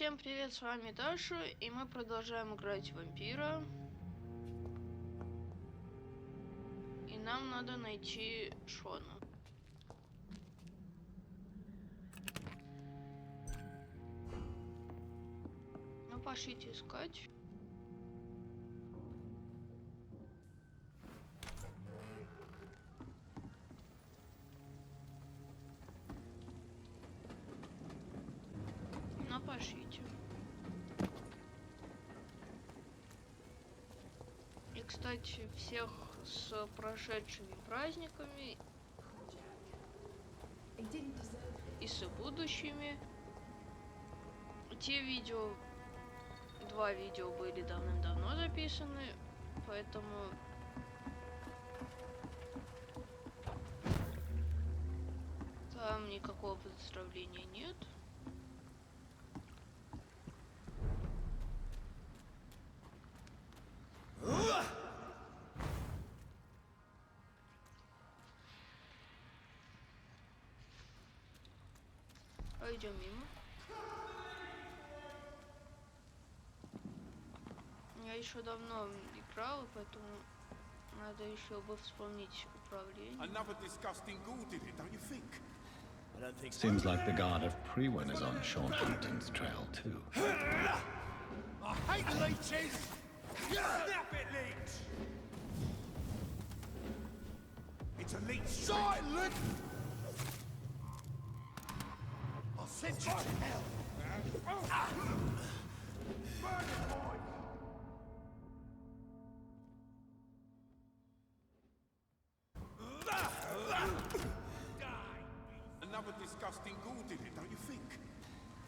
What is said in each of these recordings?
Всем привет, с вами Даша, и мы продолжаем играть в вампира. И нам надо найти Шона. Ну, пошлите искать. Ну, пошлите. И, кстати, всех с прошедшими праздниками и с будущими. Те видео, два видео были давным-давно записаны, поэтому там никакого поздравления нет. Пойдем мимо. Я еще давно играла, поэтому надо еще бы вспомнить управление. Seems like the guard of Prewin is on Sean Hampton's trail too. I hate leeches! Snap it, leech! It's a leech. Silent! I'll send you to hell! Burn it, boy! Another disgusting ghoul did it, don't you think?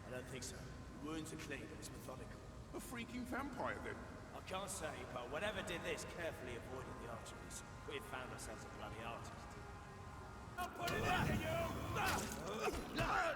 I don't think so. The wounds are clean, but it's methodical. A freaking vampire, then. I can't say, but whatever did this carefully avoided the arteries. We've found ourselves a bloody artist. I'll put it into you! Burn it,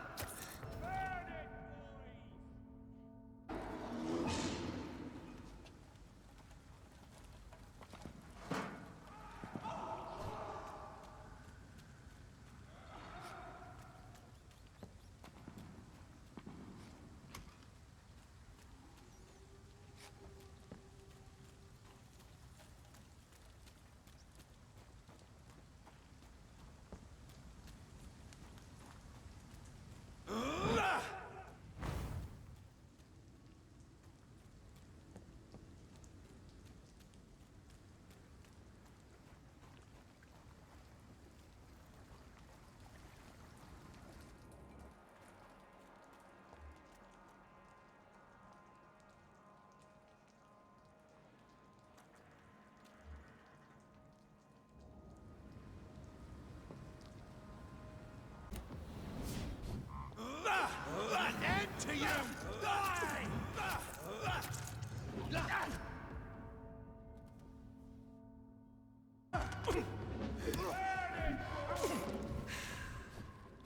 An end to you! Die!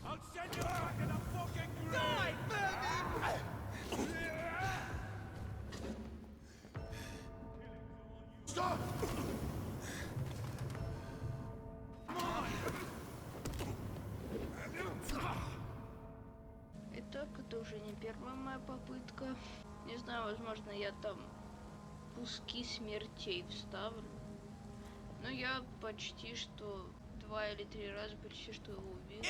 I'll send you back in a fucking grave! Die, Stop! Итак, это уже не первая моя попытка. Не знаю, возможно, я там куски смертей вставлю. Но я почти что 2 или 3 раза почти что его убил.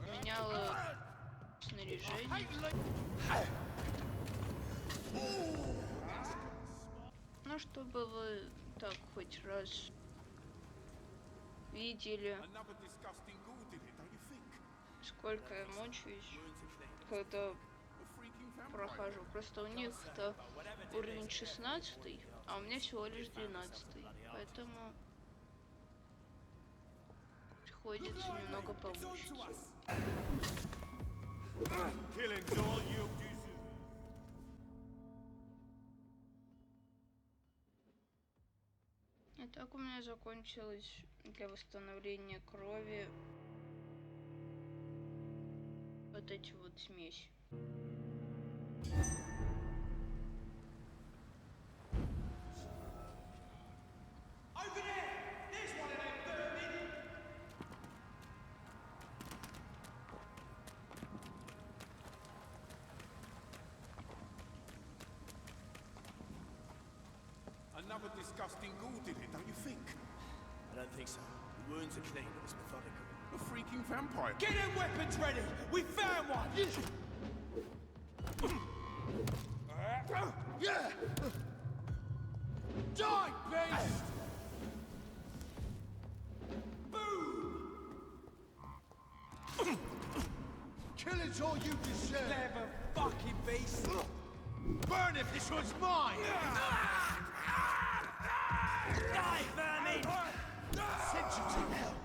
Меняла снаряжение. Ну, чтобы вы так хоть раз видели, сколько я мучаюсь, когда прохожу. Просто у них-то уровень 16, а у меня всего лишь 12, поэтому приходится немного помучиться. Итак, у меня закончилось для восстановления крови вот эти вот смеси. Another disgusting ghoul did it, don't you think? I don't think so. The wounds are clean, but it's methodical. A freaking vampire. Get them weapons ready! We found one! Yeah! Die, beast! Killing's all you deserve. Clever fucking beast! Burn it, this one's mine! Die, vermin! Send you to hell.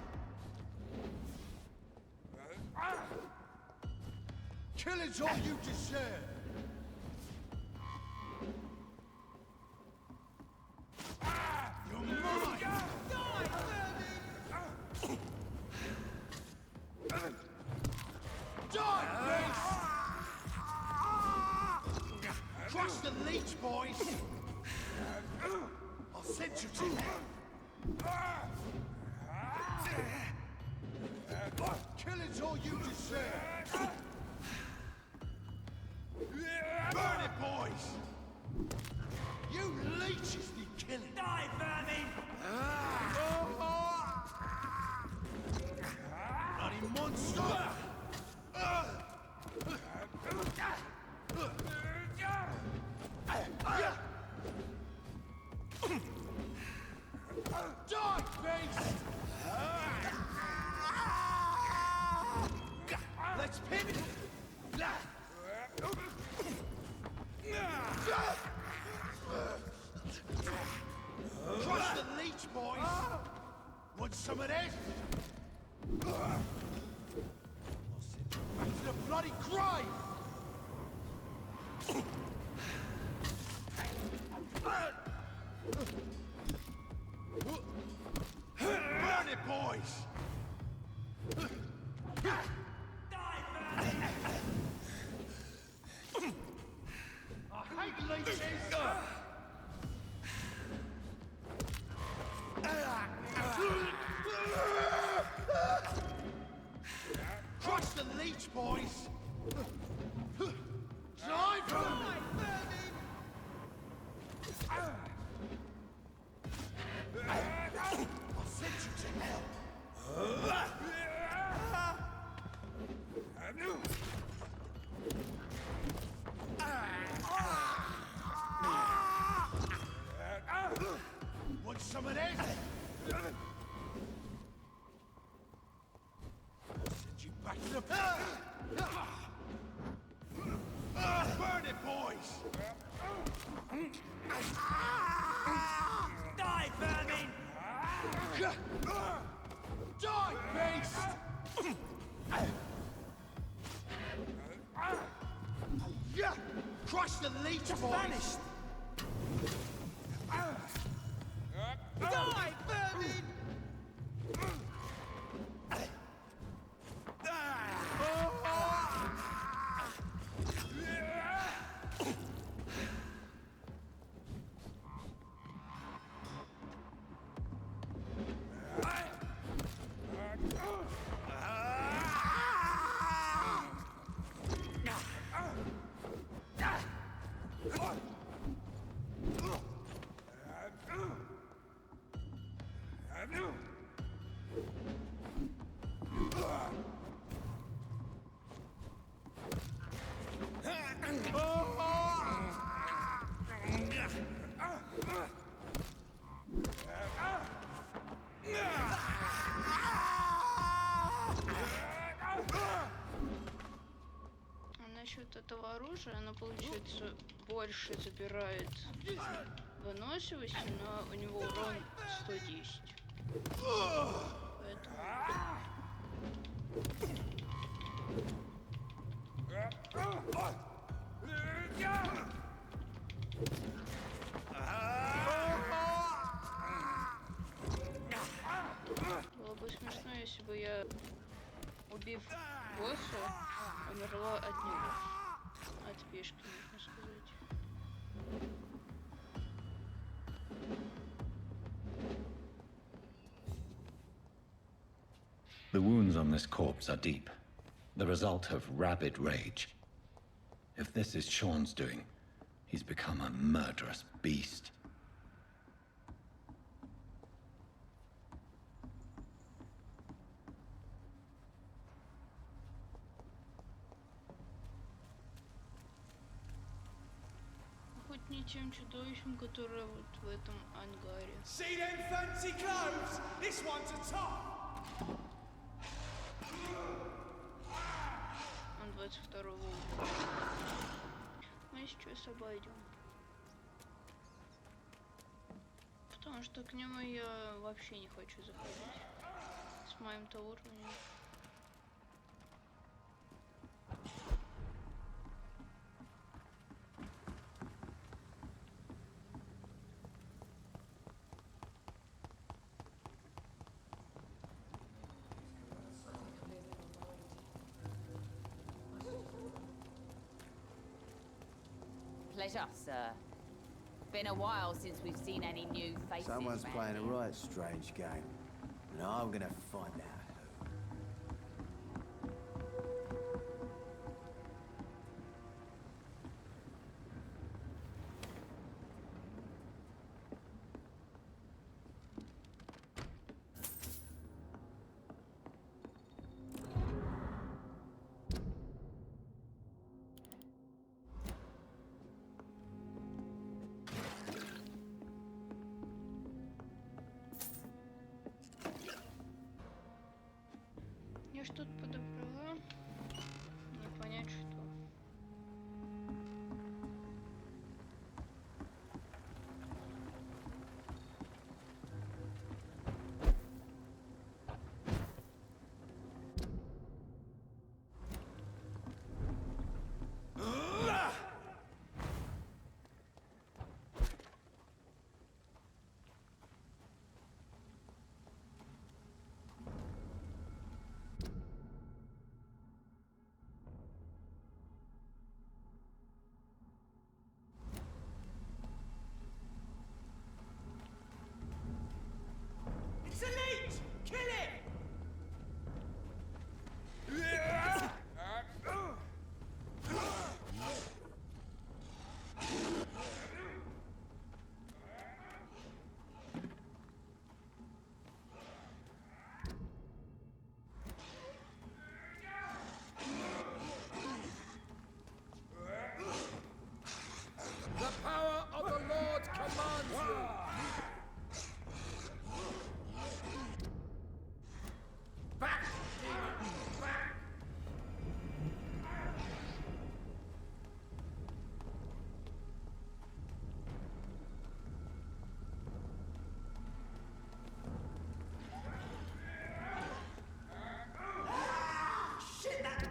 Killing's all you deserve. You're mine! Die, beast! Crush the leech, boys! I'll send you to hell. Killing's all you deserve. Burn it, boys! You leeches need killing. Die, vermin! Bloody monster! Die, beast! Let's pivot! Crush the leech, boys! Want some of this? I'll send you back to the bloody grave! Burn it, boys! I hate leeches! Crush the leech, boys! Drive them! I'll send you to hell! Want some of this? I'll send you back to the... Burn it, boys! Die, vermin! Die, beast! Crush the leech, boys! Vanished! Die, vermin! Насчет этого оружия, оно получается больше забирает выносливости, но у него урон 110. Поэтому... Было бы смешно, если бы я, убив босса, умерла от него. От пешки, можно сказать. The wounds on this corpse are deep, the result of rabid rage. If this is Sean's doing, he's become a murderous beast. тем чудовищем, которое вот в этом ангаре. See them fancy clothes? This one's a top. Он 22-го уровня. Мы сейчас обойдем. Потому что к нему я вообще не хочу заходить. С моим-то уровнем. Pleasure, sir. Been a while since we've seen any new faces. Someone's round playing a here. right strange game. And I'm gonna find out. Я что-то подобрала. Не понять, что. It's elite! Kill it! The power of the Lord commands you! Back! Demon! Back! Shit, that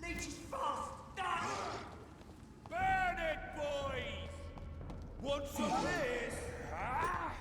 leech is fast! Burn it, boys! Want some of this? Ah!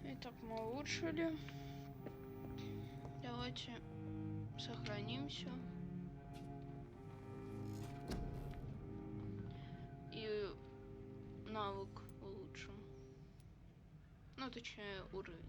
Итак, мы улучшили. Давайте сохраним все. навык улучшим. Ну, точнее, уровень.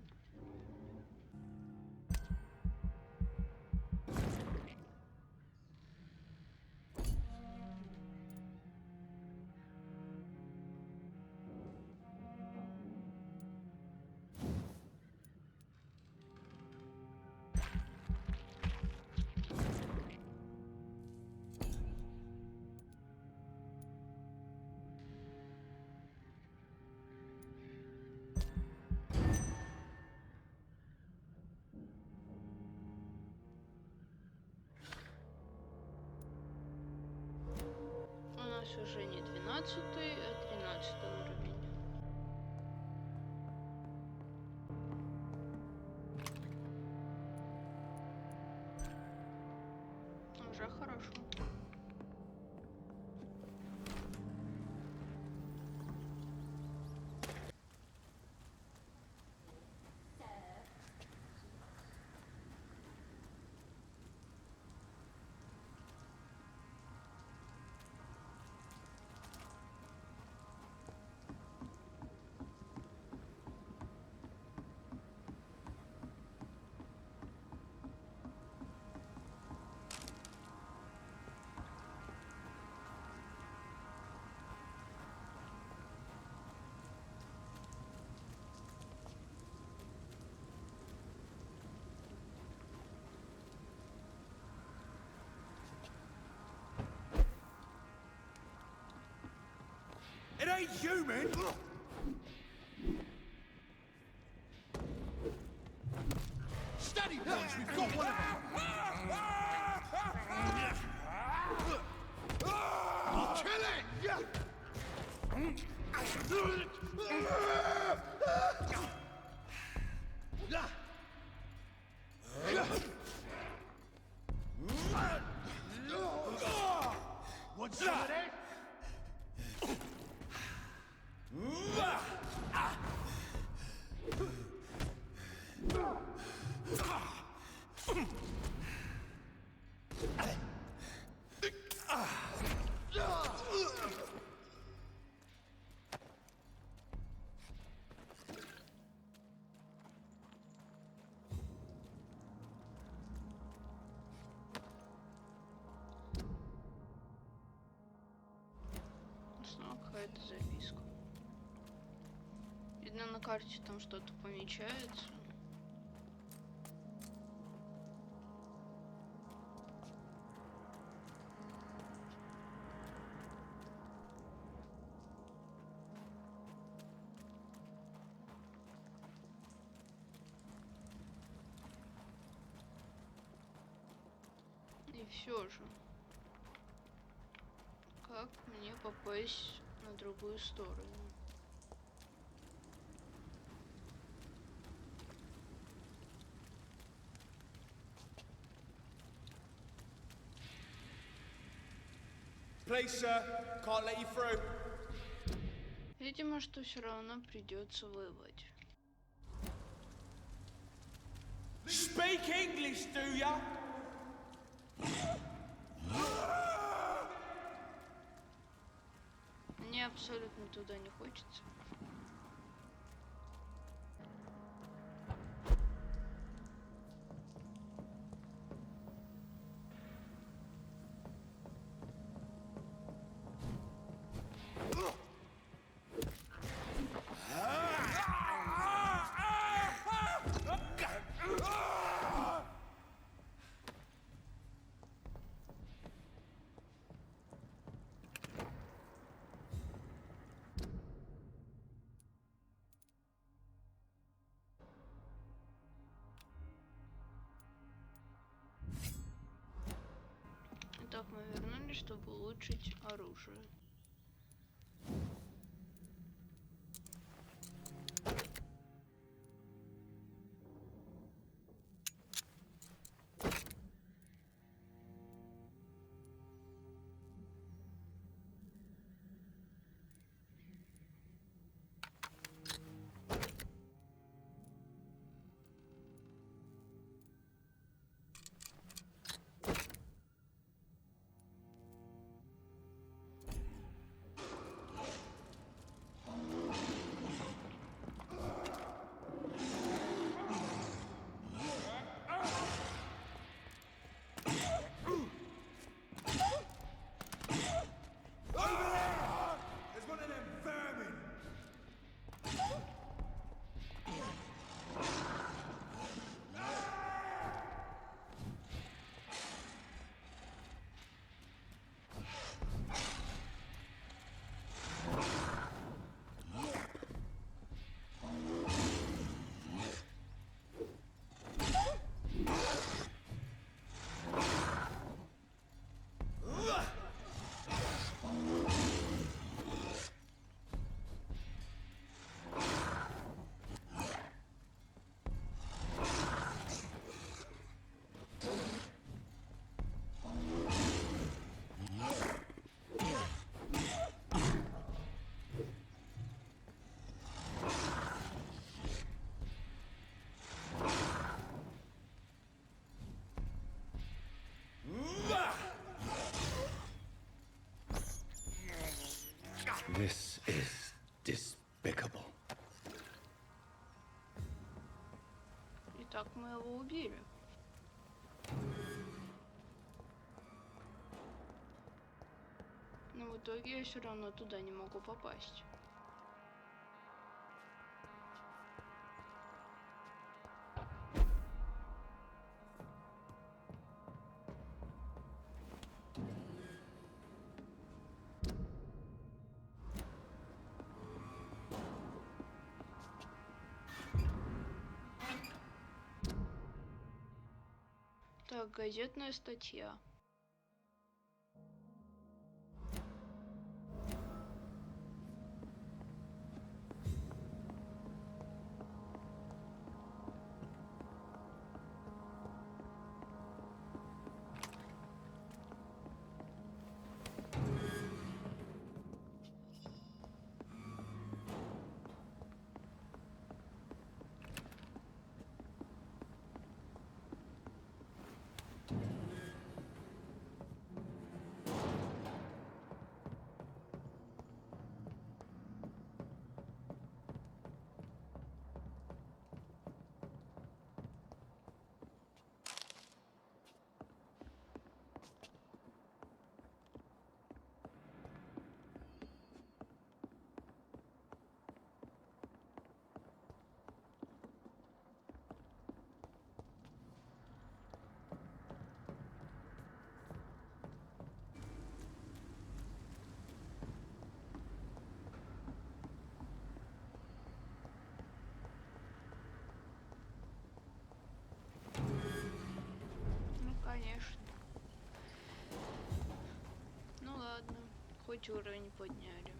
У нас уже не 12-й, а 13-й уровень. Уже хорошо. It ain't human! Steady, boys, we've got one of them! I'll kill it! Want some of that? Снова какая-то записка. Видно, на карте там что-то помечается. И все же. Как мне попасть на другую сторону? Please, sir. Can't let you through. Видимо, что все равно придется воевать. Speak English, do ya? Мне абсолютно туда не хочется. Итак, мы вернулись, чтобы улучшить оружие. This is despicable. Итак, мы его убили. Но в итоге я все равно туда не могу попасть. Так, газетная статья. Конечно. Ну ладно, хоть уровень подняли.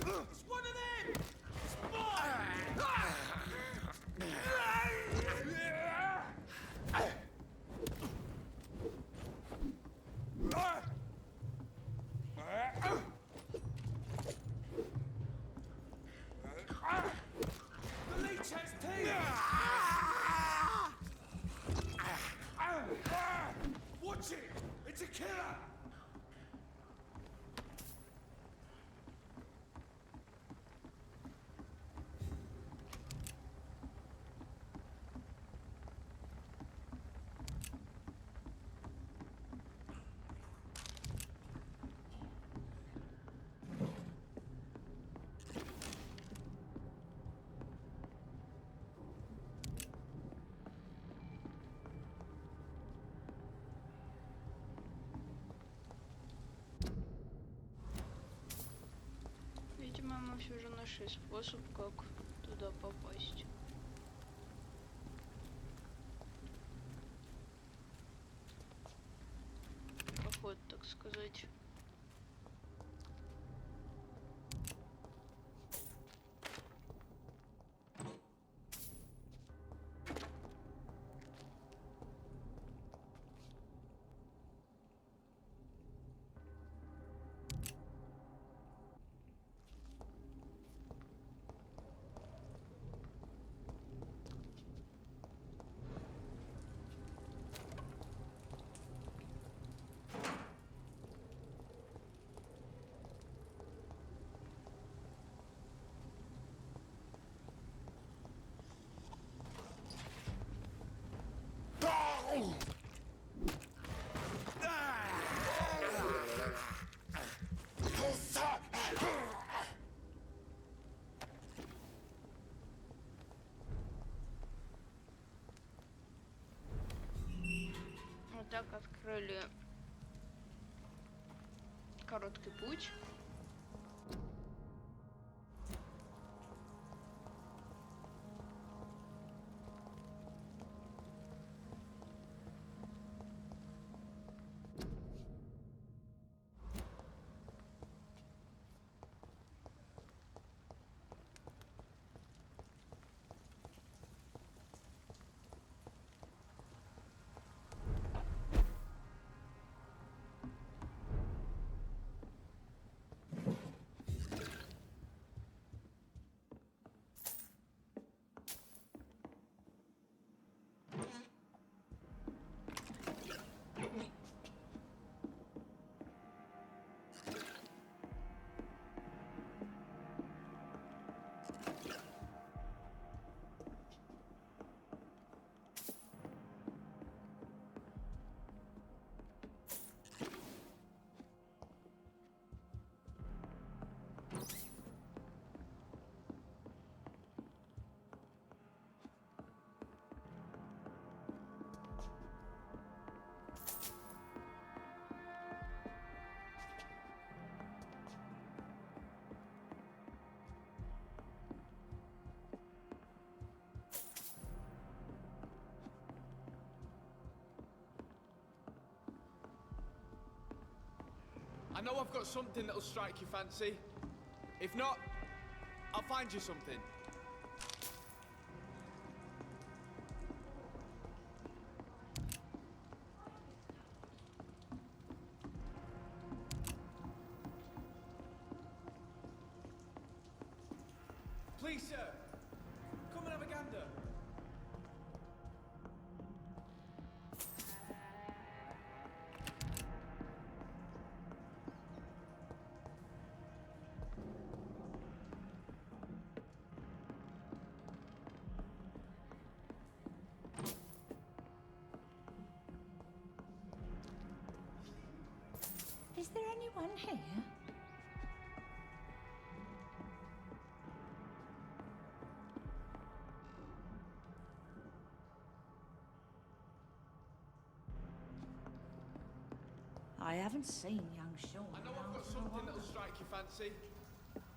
It's one of them! It's mine! The leech has teeth! Watch it! It's a killer! Видимо, мы все же нашли способ, как туда попасть. Проход, так сказать. Вот так открыли короткий путь. I know I've got something that'll strike your fancy. If not, I'll find you something. Please, sir, come and have a gander. Is there anyone here? I haven't seen young Sean. I know I've got something that'll strike your fancy.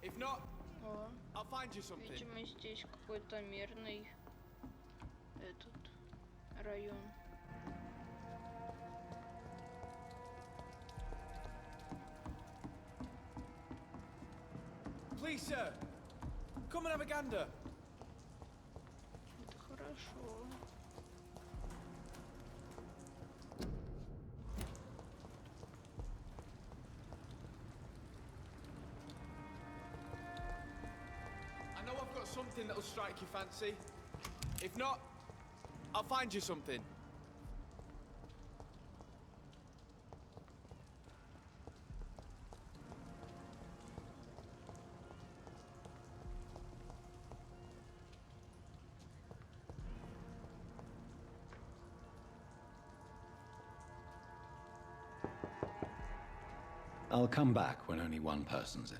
If not, О, I'll find you something. видимо, здесь какой-то мирный этот район. Please, sir, come and have a gander. Это хорошо. I know I've got something that'll strike your fancy. If not, I'll find you something. I'll come back when only one person's in.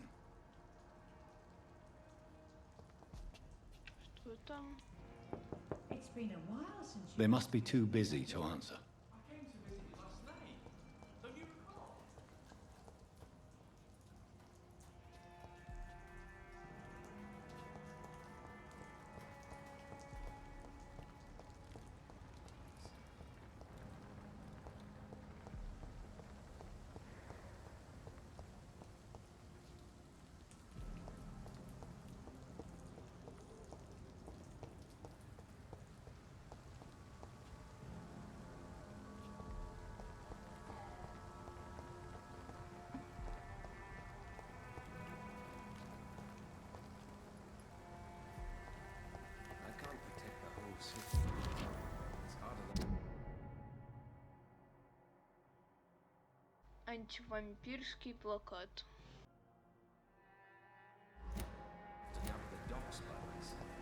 Что там? It's been a while since They must be too busy to answer. I came to visit you last night. Don't you recall? I can't protect the whole city. It's harder than... Антивампирский плакат. to cover the docks by myself.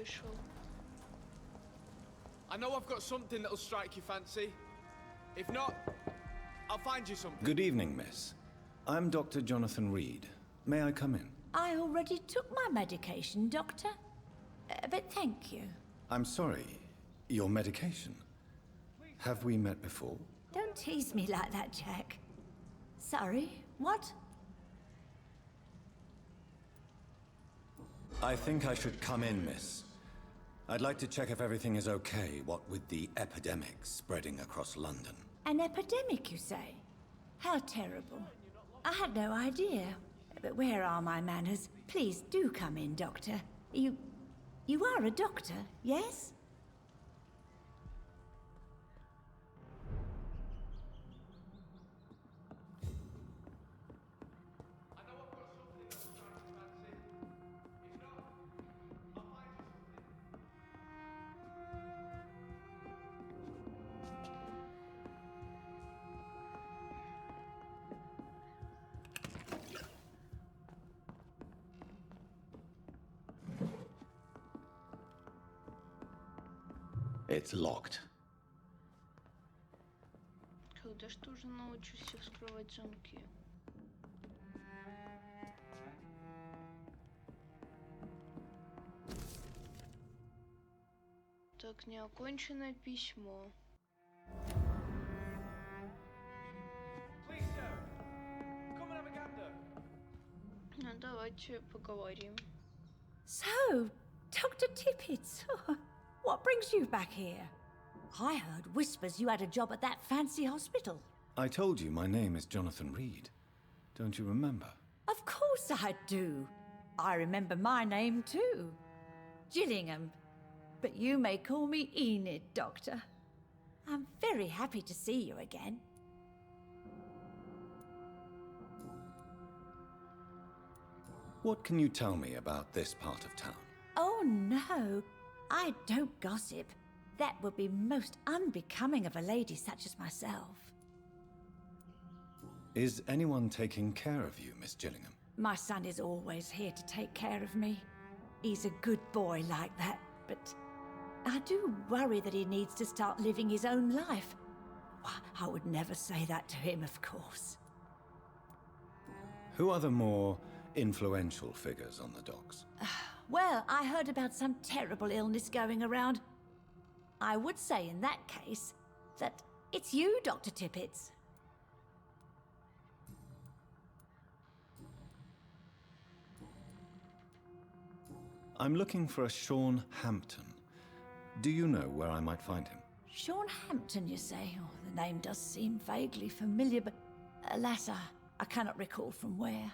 вышел. I know I've got something that'll strike your fancy. If not, I'll find you something. Good evening, miss. I'm Dr. Jonathan Reed. May I come in? I already took my medication, Doctor. But thank you. I'm sorry. Your medication? Have we met before? Don't tease me like that, Jack. Sorry, what? I think I should come in, miss. I'd like to check if everything is okay, what with the epidemic spreading across London. An epidemic, you say? How terrible. I had no idea. But where are my manners? Please do come in, Doctor. You are a doctor, yes? It's locked. Когда ж тоже научусь вскрывать замки? Так, неоконченное письмо. Please, sir. Come and have a gander. Ну, давайте поговорим. So, Dr. Tippett, what brings you back here? I heard whispers you had a job at that fancy hospital. I told you my name is Jonathan Reed. Don't you remember? Of course I do. I remember my name too. Gillingham. But you may call me Enid, Doctor. I'm very happy to see you again. What can you tell me about this part of town? Oh no, I don't gossip. That would be most unbecoming of a lady such as myself. Is anyone taking care of you, Miss Gillingham? My son is always here to take care of me. He's a good boy like that, but I do worry that he needs to start living his own life. Why, I would never say that to him, of course. Who are the more influential figures on the docks? Well, I heard about some terrible illness going around. I would say in that case that it's you, Dr. Tippett. I'm looking for a Sean Hampton. Do you know where I might find him? Sean Hampton, you say? Oh, the name does seem vaguely familiar, but alas, I cannot recall from where.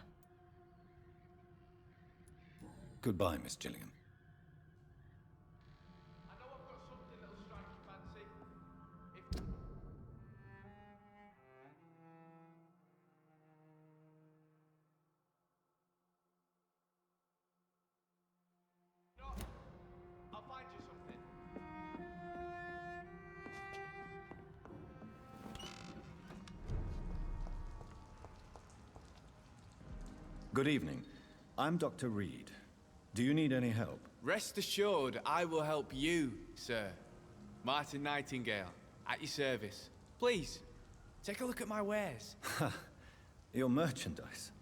Goodbye, Miss Gillingham. I know I've got something that'll strike your fancy. If not, I'll find you something. Good evening. I'm Dr. Reed. Do you need any help? Rest assured, I will help you, sir. Martin Nightingale, at your service. Please, take a look at my wares. Your merchandise.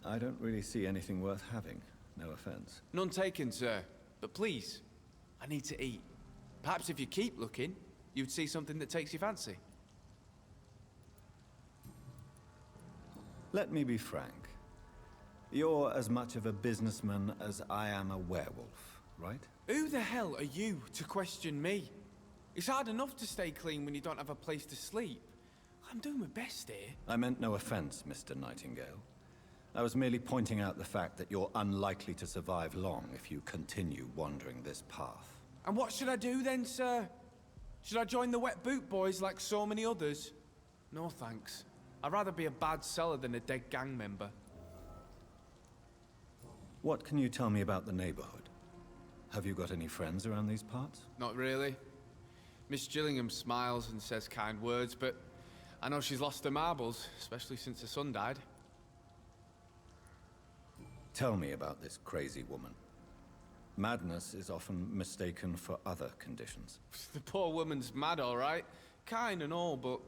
I don't really see anything worth having. No offense. None taken, sir. But please, I need to eat. Perhaps if you keep looking, you'd see something that takes your fancy. Let me be frank. You're as much of a businessman as I am a werewolf, right? Who the hell are you to question me? It's hard enough to stay clean when you don't have a place to sleep. I'm doing my best here. I meant no offense, Mr. Nightingale. I was merely pointing out the fact that you're unlikely to survive long if you continue wandering this path. And what should I do then, sir? Should I join the Wet Boot Boys like so many others? No thanks. I'd rather be a bad seller than a dead gang member. What can you tell me about the neighborhood? Have you got any friends around these parts? Not really. Miss Gillingham smiles and says kind words, but I know she's lost her marbles, especially since her son died. Tell me about this crazy woman. Madness is often mistaken for other conditions. The poor woman's mad, all right. Kind and all, but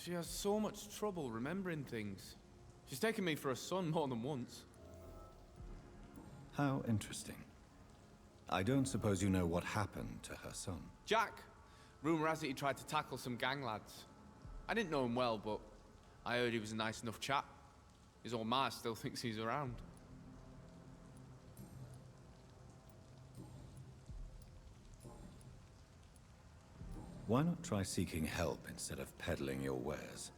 she has so much trouble remembering things. She's taken me for a son more than once. How interesting. I don't suppose you know what happened to her son. Jack. Rumor has it he tried to tackle some gang lads. I didn't know him well, but I heard he was a nice enough chap. His old ma still thinks he's around. Why not try seeking help instead of peddling your wares?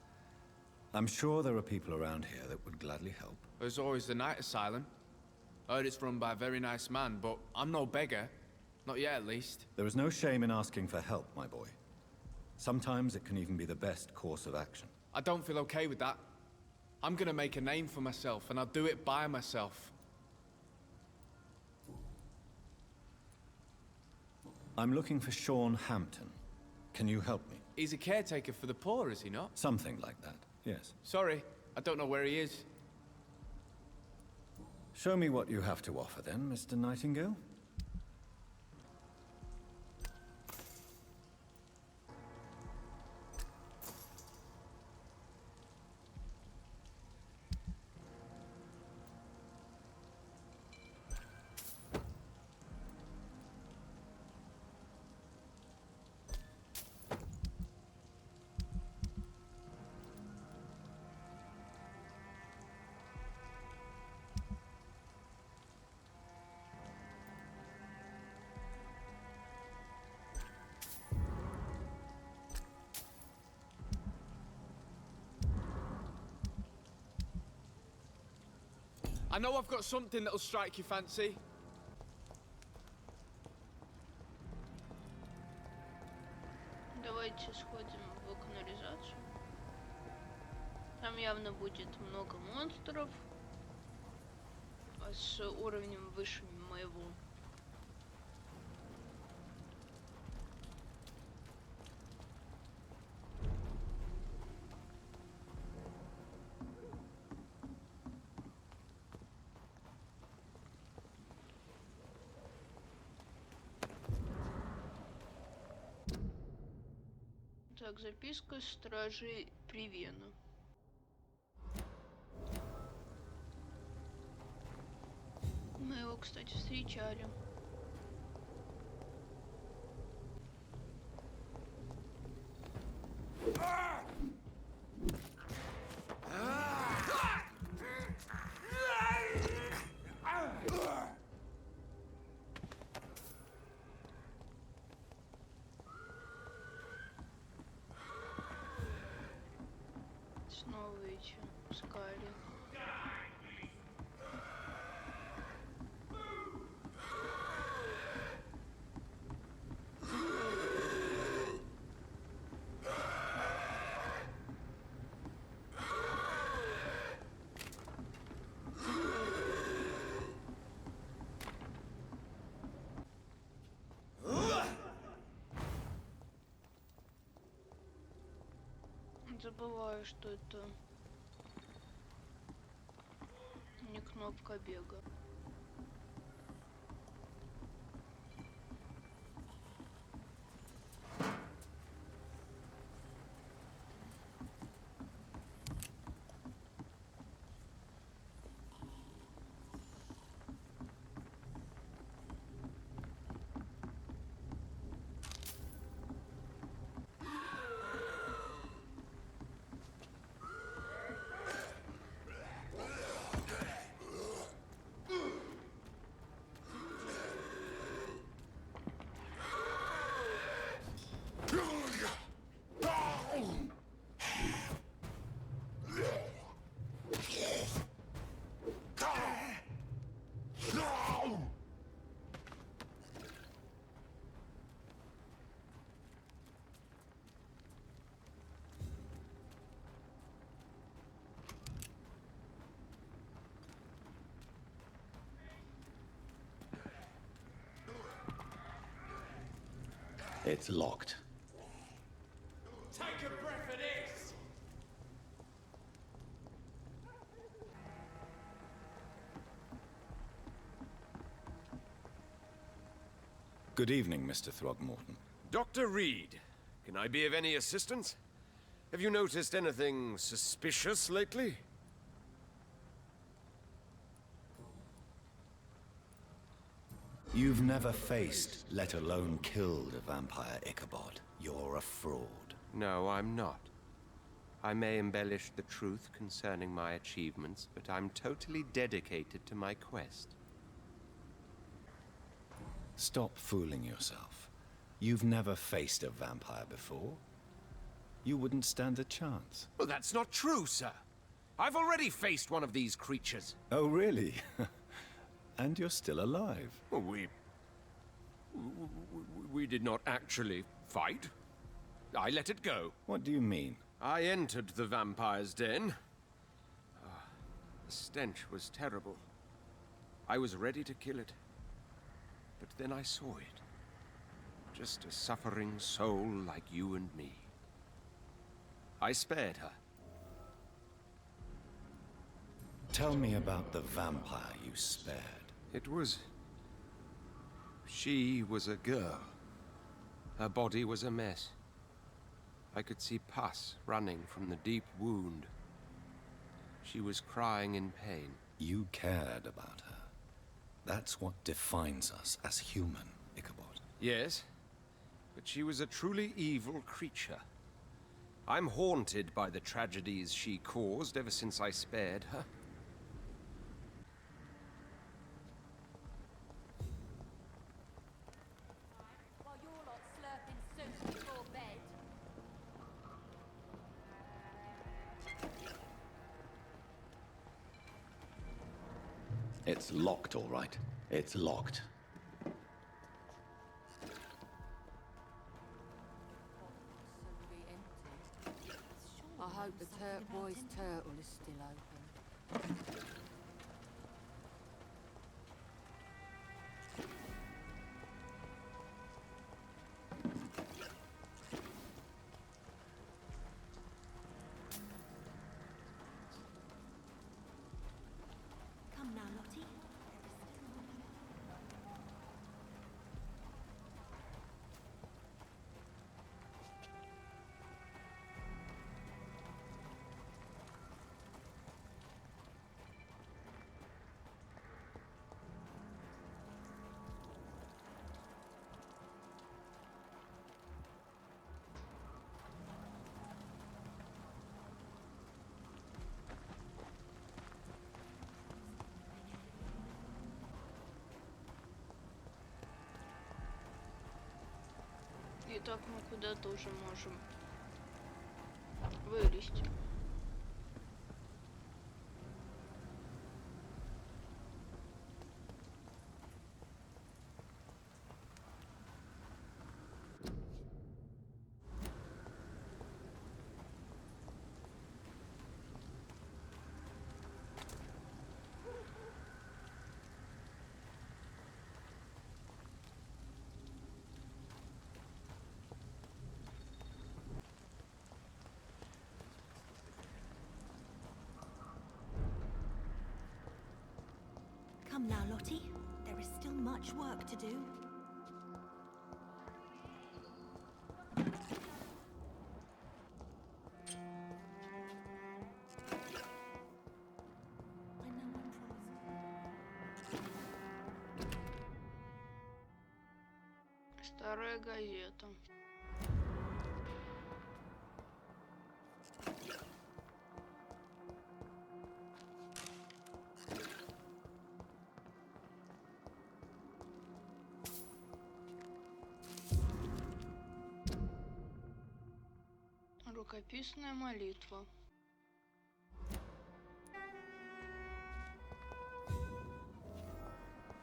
I'm sure there are people around here that would gladly help. There's always the night asylum. I heard it's run by a very nice man, but I'm no beggar. Not yet, at least. There is no shame in asking for help, my boy. Sometimes it can even be the best course of action. I don't feel okay with that. I'm gonna make a name for myself, and I'll do it by myself. I'm looking for Sean Hampton. Can you help me? He's a caretaker for the poor, is he not? Something like that, yes. Sorry, I don't know where he is. Show me what you have to offer then, Mr. Nightingale. I know I've got something that'll strike your fancy. Давайте сходим в канализацию. Там явно будет много монстров с уровнем выше моего. Так, записка стражи Привена. Мы его, кстати, встречали. Снова эти скали. Забываю, что это не кнопка бега. It's locked. Take a breath of this! Good evening, Mr. Throgmorton. Dr. Reed, can I be of any assistance? Have you noticed anything suspicious lately? You've never faced, let alone killed, a vampire, Ichabod. You're a fraud. No, I'm not. I may embellish the truth concerning my achievements, but I'm totally dedicated to my quest. Stop fooling yourself. You've never faced a vampire before. You wouldn't stand a chance. Well, that's not true, sir. I've already faced one of these creatures. Oh, really? And you're still alive. Well, we did not actually fight. I let it go. What do you mean? I entered the vampire's den. The stench was terrible. I was ready to kill it. But then I saw it. Just a suffering soul like you and me. I spared her. Tell me about the vampire you spared. It was... She was a girl. Her body was a mess. I could see pus running from the deep wound. She was crying in pain. You cared about her. That's what defines us as human, Ichabod. Yes, but she was a truly evil creature. I'm haunted by the tragedies she caused ever since I spared her. While you're lot slurping soup before bed. It's locked, all right. It's locked. I hope the turquoise turtle is still open. Come now, Lottie. Итак, мы куда-то уже можем вылезть. Come now, Lottie. There is still much work to do. Старая газета. Рукописная молитва.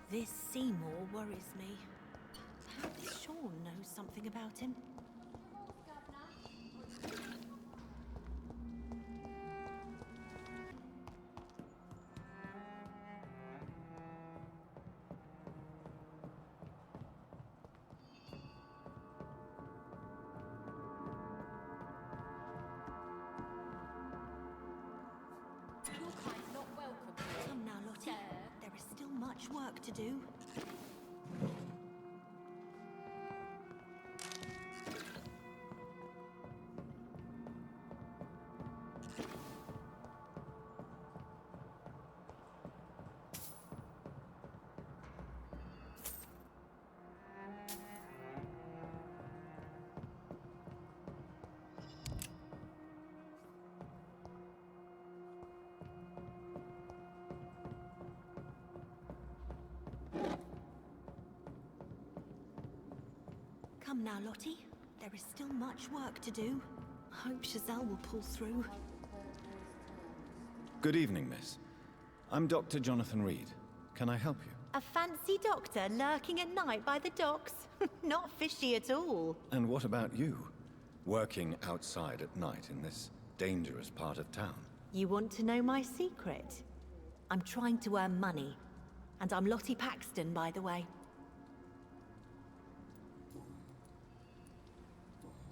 This Seymour worries me. Perhaps Sean knows something about him. Your kind's not welcome here. Come now, Lottie. There is still much work to do. Come now, Lottie. There is still much work to do. I hope Giselle will pull through. Good evening, miss. I'm Dr. Jonathan Reed. Can I help you? A fancy doctor lurking at night by the docks? Not fishy at all. And what about you? Working outside at night in this dangerous part of town? You want to know my secret? I'm trying to earn money. And I'm Lottie Paxton, by the way.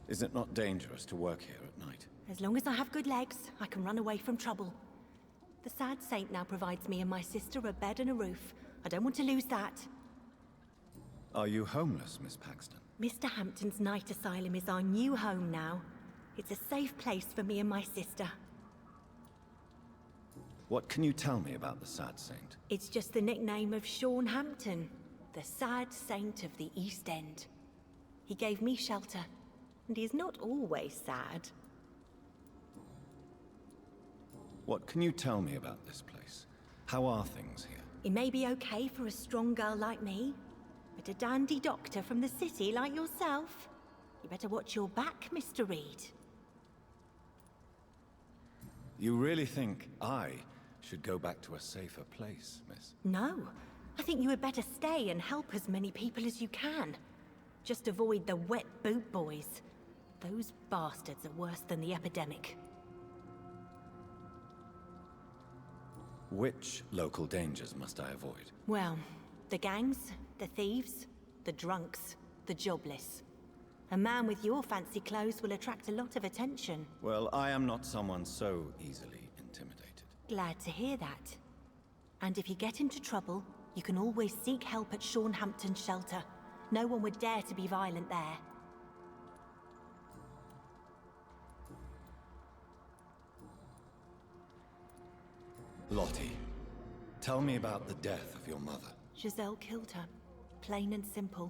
Is it not dangerous to work here at night? As long as I have good legs, I can run away from trouble. The sad saint now provides me and my sister a bed and a roof. I don't want to lose that. Are you homeless, Miss Paxton? Mr. Hampton's night asylum is our new home now. It's a safe place for me and my sister. What can you tell me about the Sad Saint? It's just the nickname of Sean Hampton, the sad saint of the East End. He gave me shelter, and he is not always sad. What can you tell me about this place? How are things here? It may be okay for a strong girl like me, but a dandy doctor from the city like yourself, you better watch your back, Mr. Reed. You really think I should go back to a safer place, miss? No. I think you had better stay and help as many people as you can. Just avoid the wet boot boys. Those bastards are worse than the epidemic. Which local dangers must I avoid? Well, the gangs, the thieves, the drunks, the jobless. A man with your fancy clothes will attract a lot of attention. Well, I am not someone so easily intimidated. Glad to hear that. And if you get into trouble, you can always seek help at Sean Hampton's shelter. No one would dare to be violent there. Lottie, tell me about the death of your mother. Giselle killed her. Plain and simple.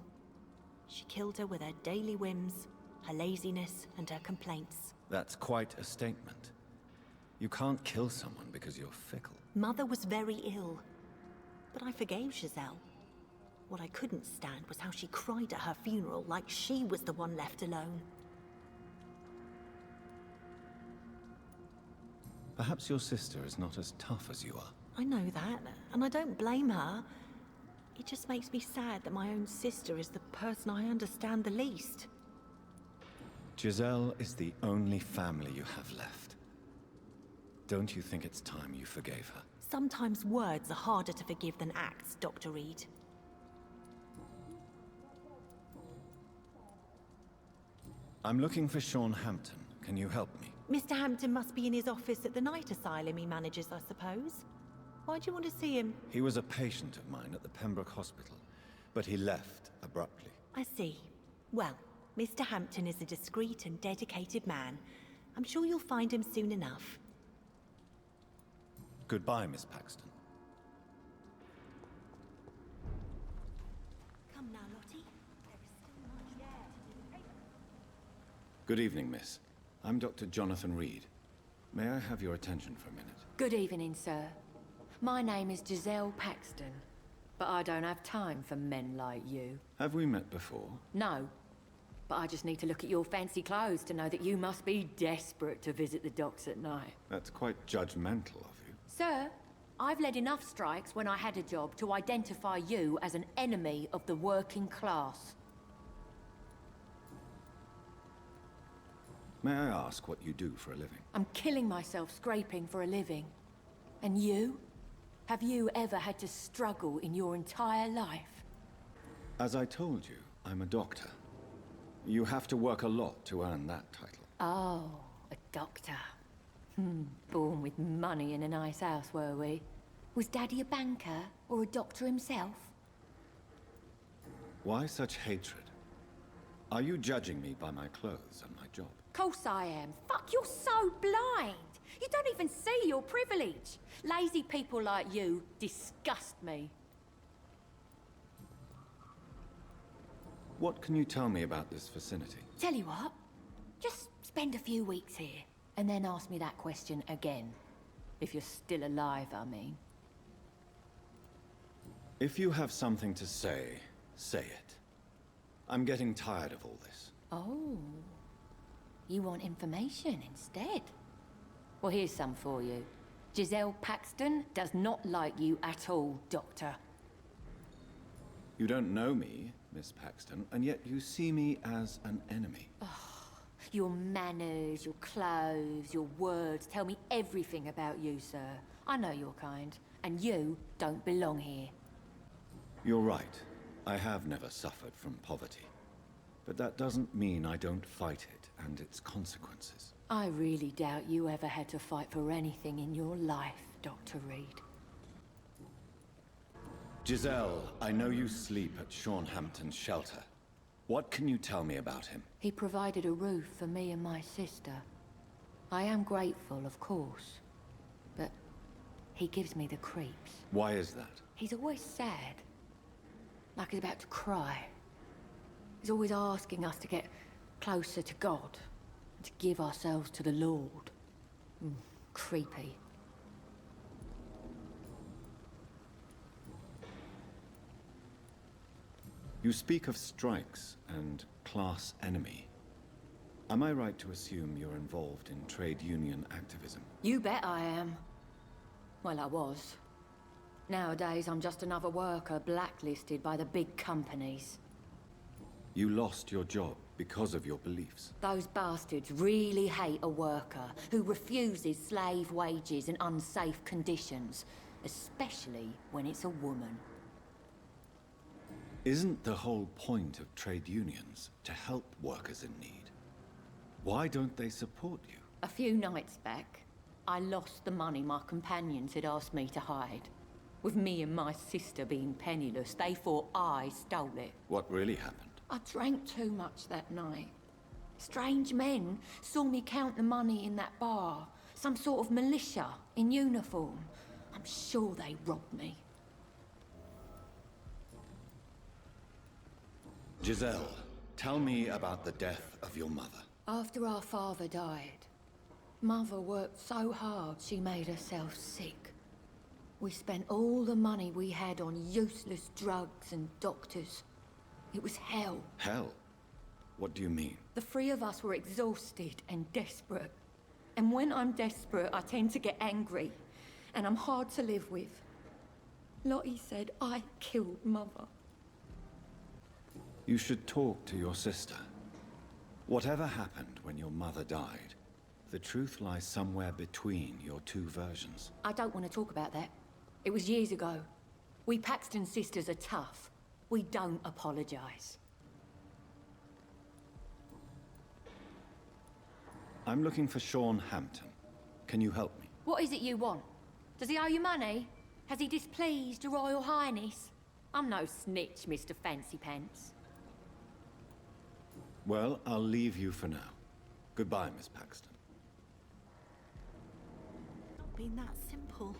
She killed her with her daily whims, her laziness, and her complaints. That's quite a statement. You can't kill someone because you're fickle. Mother was very ill, but I forgave Giselle. What I couldn't stand was how she cried at her funeral like she was the one left alone. Perhaps your sister is not as tough as you are. I know that, and I don't blame her. It just makes me sad that my own sister is the person I understand the least. Giselle is the only family you have left. Don't you think it's time you forgave her? Sometimes words are harder to forgive than acts, Dr. Reed. I'm looking for Sean Hampton. Can you help me? Mr. Hampton must be in his office at the night asylum he manages, I suppose. Why do you want to see him? He was a patient of mine at the Pembroke Hospital, but he left abruptly. I see. Well, Mr. Hampton is a discreet and dedicated man. I'm sure you'll find him soon enough. Goodbye, Miss Paxton. Come now, Lottie. There is still much there to do. Good evening, miss. I'm Dr. Jonathan Reed. May I have your attention for a minute? Good evening, sir. My name is Giselle Paxton, but I don't have time for men like you. Have we met before? No, but I just need to look at your fancy clothes to know that you must be desperate to visit the docks at night. That's quite judgmental of you. Sir, I've led enough strikes when I had a job to identify you as an enemy of the working class. May I ask what you do for a living? I'm killing myself scraping for a living. And you? Have you ever had to struggle in your entire life? As I told you, I'm a doctor. You have to work a lot to earn that title. Oh, a doctor. Born with money in a nice house, were we? Was Daddy a banker or a doctor himself? Why such hatred? Are you judging me by my clothes and my job? Course I am. Fuck, you're so blind. You don't even see your privilege. Lazy people like you disgust me. What can you tell me about this vicinity? Tell you what, just spend a few weeks here, and then ask me that question again. If you're still alive, I mean. If you have something to say, say it. I'm getting tired of all this. Oh. You want information instead? Well, here's some for you. Giselle Paxton does not like you at all, Doctor. You don't know me, Miss Paxton, and yet you see me as an enemy. Your manners, your clothes, your words tell me everything about you, sir. I know your kind, and you don't belong here. You're right. I have never suffered from poverty. But that doesn't mean I don't fight it and its consequences. I really doubt you ever had to fight for anything in your life, Dr. Reed. Giselle, I know you sleep at Sean Hampton's shelter. What can you tell me about him? He provided a roof for me and my sister. I am grateful, of course, but he gives me the creeps. Why is that? He's always sad, like he's about to cry. He's always asking us to get closer to God, and to give ourselves to the Lord. Creepy. You speak of strikes and class enemy. Am I right to assume you're involved in trade union activism? You bet I am. Well, I was. Nowadays, I'm just another worker blacklisted by the big companies. You lost your job because of your beliefs. Those bastards really hate a worker who refuses slave wages and unsafe conditions, especially when it's a woman. Isn't the whole point of trade unions to help workers in need? Why don't they support you? A few nights back, I lost the money my companions had asked me to hide. With me and my sister being penniless, they thought I stole it. What really happened? I drank too much that night. Strange men saw me count the money in that bar. Some sort of militia in uniform. I'm sure they robbed me. Giselle, tell me about the death of your mother. After our father died, Mother worked so hard she made herself sick. We spent all the money we had on useless drugs and doctors. It was hell. Hell? What do you mean? The three of us were exhausted and desperate. And when I'm desperate, I tend to get angry. And I'm hard to live with. Lottie said I killed Mother. You should talk to your sister. Whatever happened when your mother died, the truth lies somewhere between your two versions. I don't want to talk about that. It was years ago. We Paxton sisters are tough. We don't apologize. I'm looking for Sean Hampton. Can you help me? What is it you want? Does he owe you money? Has he displeased your Royal Highness? I'm no snitch, Mr. Fancy Pants. Well, I'll leave you for now. Goodbye, Miss Paxton. Not been that simple.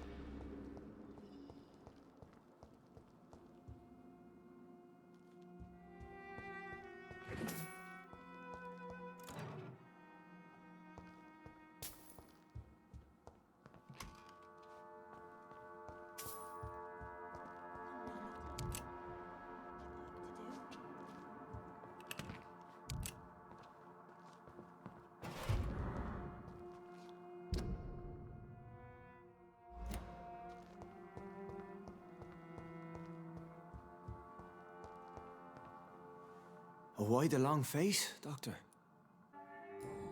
Why the long face, Doctor?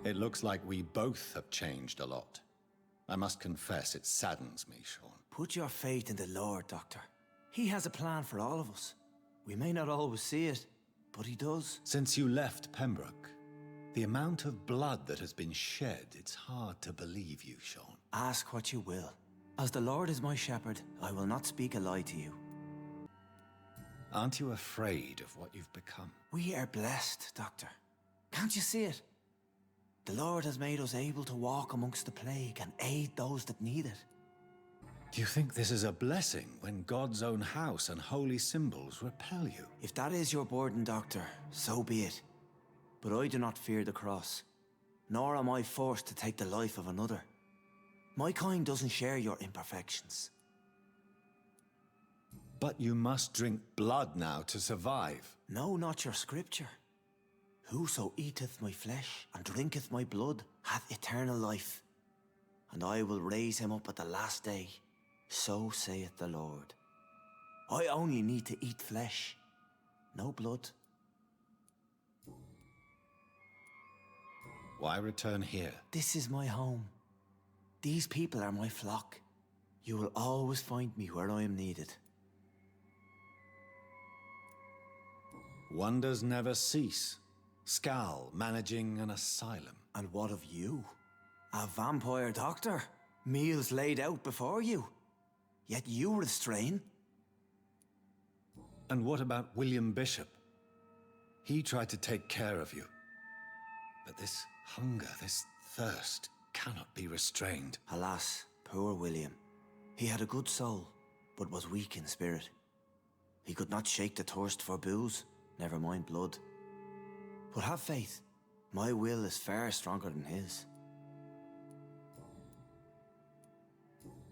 It looks like we both have changed a lot. I must confess, it saddens me, Sean. Put your faith in the Lord, Doctor. He has a plan for all of us. We may not always see it, but he does. Since you left Pembroke, the amount of blood that has been shed, it's hard to believe you, Sean. Ask what you will. As the Lord is my shepherd, I will not speak a lie to you. Aren't you afraid of what you've become? We are blessed, Doctor. Can't you see it? The Lord has made us able to walk amongst the plague and aid those that need it. Do you think this is a blessing when God's own house and holy symbols repel you? If that is your burden, Doctor, so be it. But I do not fear the cross, nor am I forced to take the life of another. My kind doesn't share your imperfections. But you must drink blood now to survive. No, not your scripture. Whoso eateth my flesh and drinketh my blood hath eternal life, and I will raise him up at the last day. So saith the Lord. I only need to eat flesh, no blood. Why return here? This is my home. These people are my flock. You will always find me where I am needed. Wonders never cease. Scal managing an asylum. And what of you? A vampire doctor? Meals laid out before you. Yet you restrain. And what about William Bishop? He tried to take care of you. But this hunger, this thirst, cannot be restrained. Alas, poor William. He had a good soul, but was weak in spirit. He could not shake the thirst for booze, never mind blood. But have faith. My will is far stronger than his.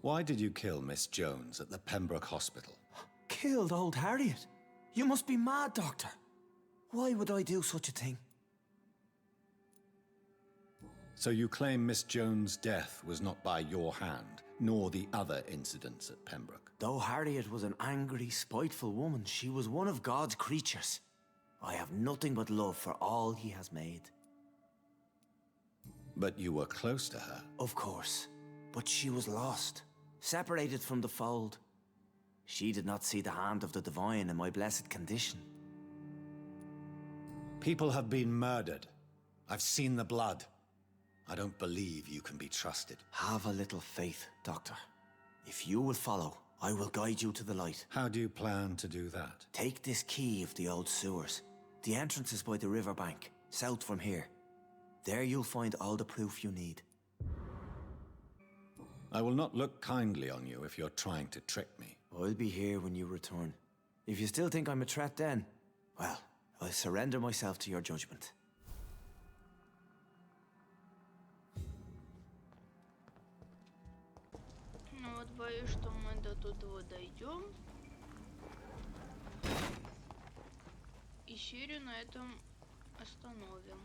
Why did you kill Miss Jones at the Pembroke Hospital? Killed old Harriet? You must be mad, Doctor. Why would I do such a thing? So you claim Miss Jones' death was not by your hand, nor the other incidents at Pembroke? Though Harriet was an angry, spiteful woman, she was one of God's creatures. I have nothing but love for all he has made. But you were close to her. Of course. But she was lost, separated from the fold. She did not see the hand of the divine in my blessed condition. People have been murdered. I've seen the blood. I don't believe you can be trusted. Have a little faith, Doctor. If you will follow, I will guide you to the light. How do you plan to do that? Take this key of the old sewers. The entrance is by the riverbank, south from here. There you'll find all the proof you need. I will not look kindly on you if you're trying to trick me. I'll be here when you return. If you still think I'm a threat then, well, I'll surrender myself to your judgment. Ну вот боюсь, что мы до туда дойдем. И серию на этом остановим.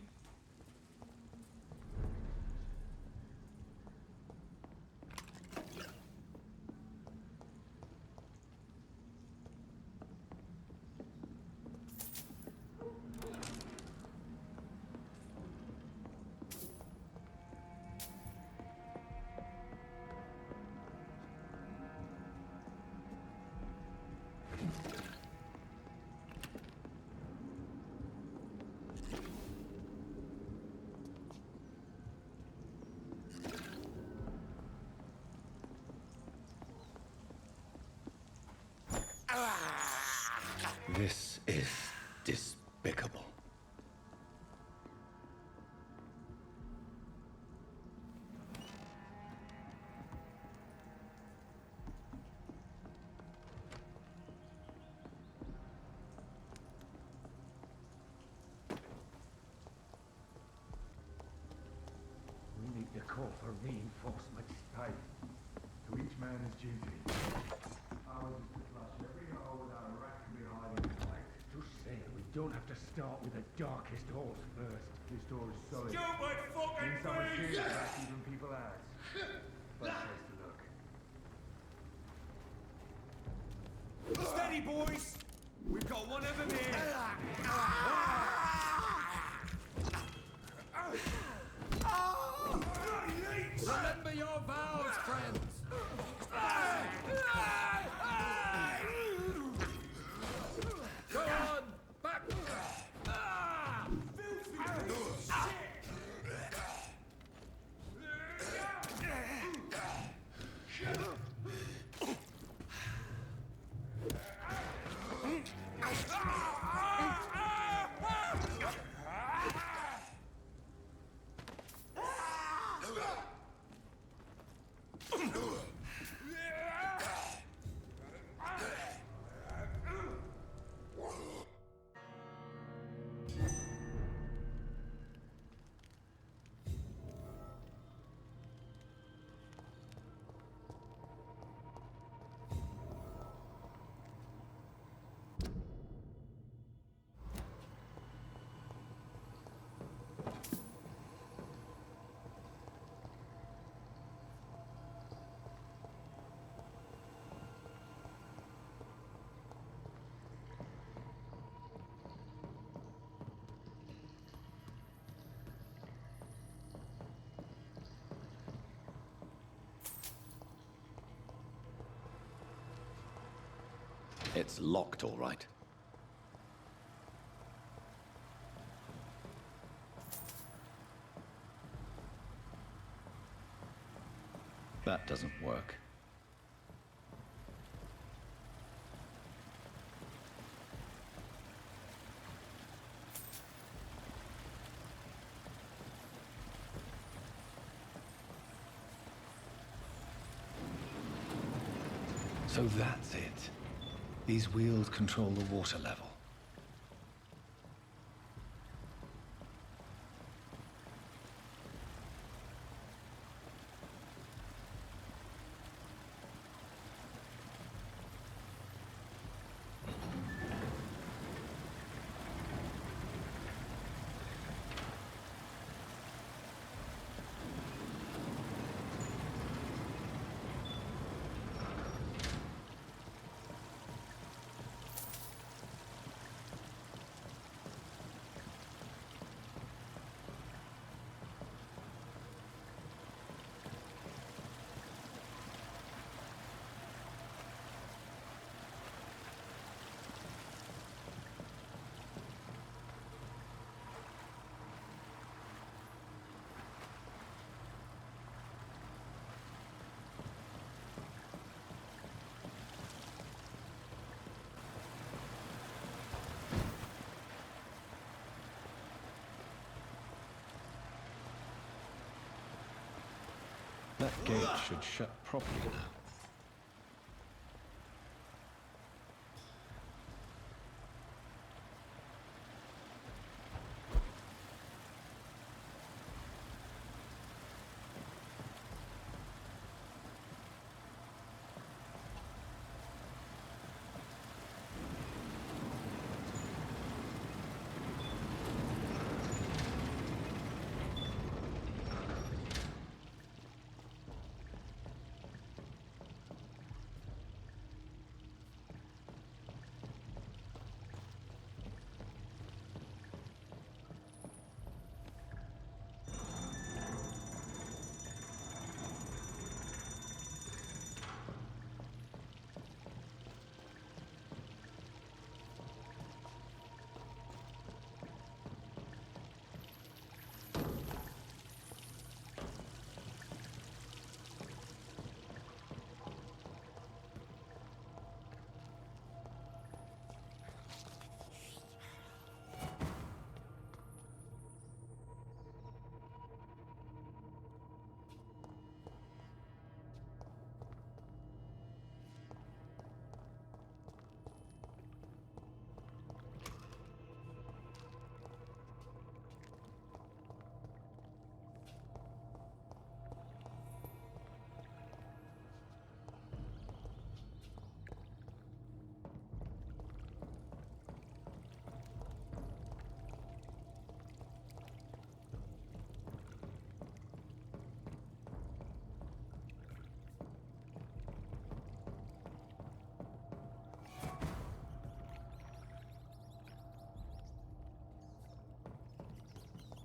This is despicable. We need to call for reinforcements. Hey, to each man his duty. Ours is to flush every hole without a rat can be hiding in sight. Just say that we don't have to start with the darkest holes first. This door is solid. Stupid fucking In some machines, beast! that's even people ass. First place to look. Steady, boys! We've got one of them here! Remember your vows, friends! Go on! Back! It's locked, all right. That doesn't work. So that's it. These wheels control the water level. That gate should shut properly now.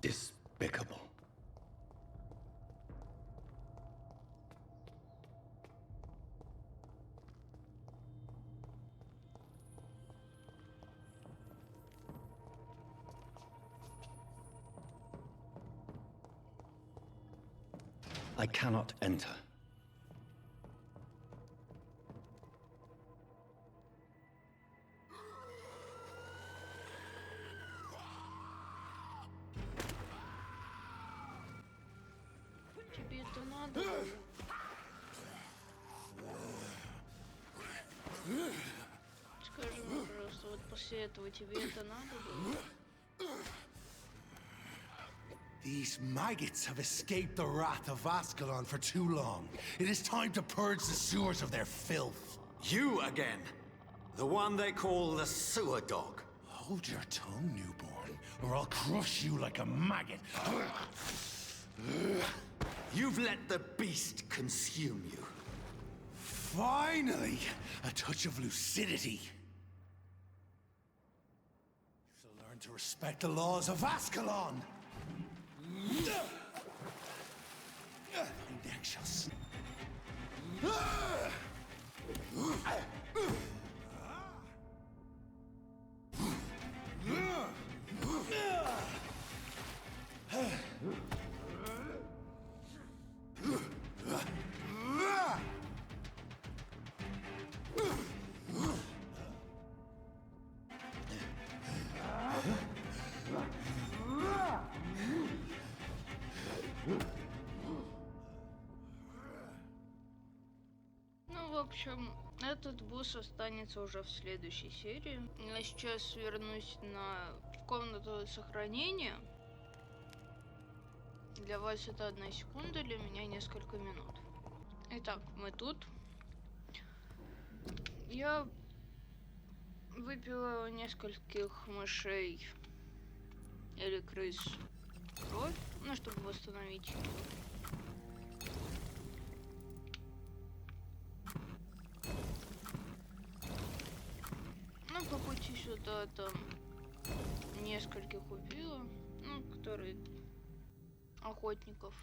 Despicable. I cannot enter. Тебе это надо было? Скажи мне, пожалуйста, вот после этого тебе это надо было? These maggots have escaped the wrath of Ascalon for too long. It is time to purge the sewers of their filth. You again? The one they call the sewer dog? Hold your tongue, newborn, or I'll crush you like a maggot. You've let the beast consume you. Finally, a touch of lucidity. So learn to respect the laws of Ascalon. Indexus. общем, этот босс останется уже в следующей серии. Я сейчас вернусь в комнату сохранения. Для вас это 1 секунда, для меня несколько минут. Итак, мы тут. Я выпила у нескольких мышей или крыс кровь, ну, чтобы восстановить ее. Ну, по пути сюда там нескольких убила, ну, которые охотников.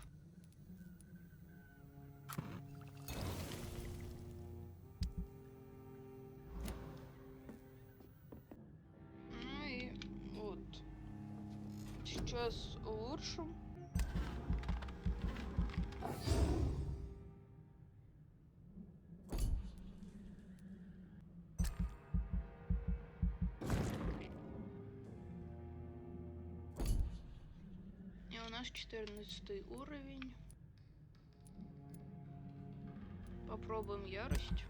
Ну и вот. Сейчас улучшим. И у нас 14 уровень. Попробуем ярость.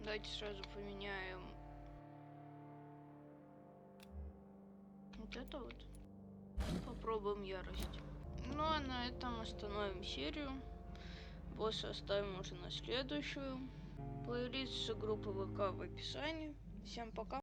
Давайте сразу поменяем вот это вот. Попробуем ярость. Ну а на этом остановим серию. Босса оставим уже на следующую. Плейлист с группы ВК в описании. Всем пока.